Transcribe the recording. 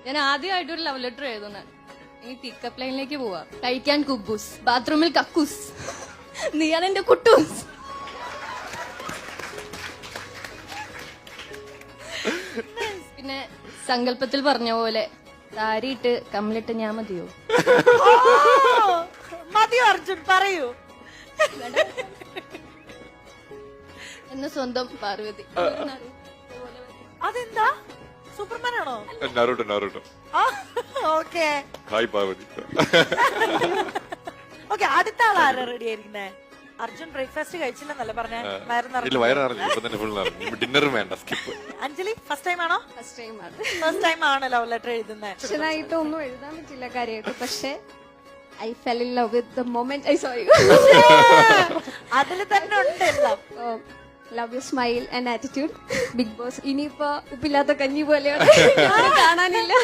ഞാൻ ആദ്യമായിട്ട് ഒരു ലവ് ലെറ്റർ എഴുതുന്നത്. ഇനി പിക്കപ്പ് ലൈനിലേക്ക് പോവാ. കഴിക്കാൻ കുബൂസ്, ബാത്റൂമിൽ കക്കൂസ്, നീയാണ് എന്റെ കുട്ടൂസ്. പിന്നെ സങ്കല്പത്തിൽ പറഞ്ഞ പോലെ സാരിയിട്ട് കമ്മലിട്ട് ഞാൻ മതിയോ? മതിയോ അർജുൻ, പറയൂ. എന്ന സ്വന്തം പാർവതി. അതെന്താ, സൂപ്പർമാൻ ആണോ? Naruto. Okay hi Parvathi. Okay, അടുത്ത ആൾ ആരാ റെഡി ആയിരിക്കുന്നേ? അർജുൻ ബ്രേക്ക്ഫാസ്റ്റ് കഴിച്ചില്ലെന്നല്ലേ പറഞ്ഞേ? ഇല്ല, വയറിറങ്ങി. ഇപ്പൊ തന്നെ ഫുൾ നിറഞ്ഞു. ഡിന്നറും വേണ്ട, സ്കിപ്പ്. അഞ്ജലി ഫസ്റ്റ് ടൈം ആണോ? ഫസ്റ്റ് ടൈമാണ്. ഫസ്റ്റ് ടൈം ആണ് ലവ് ലെറ്റർ എഴുതുന്നത്. ആക്ച്വലായിട്ട് ഒന്നും എഴുതാൻ പറ്റില്ല കാര്യമായിട്ട്. പക്ഷെ I fell in love with the moment I saw you. അതില് തന്നെ ഉണ്ട് എല്ലാം. Love you smile and attitude. Big boss ഇനിയിപ്പോ ഉപ്പില്ലാത്ത കഞ്ഞി പോലെയാണ് കാണാനില്ല.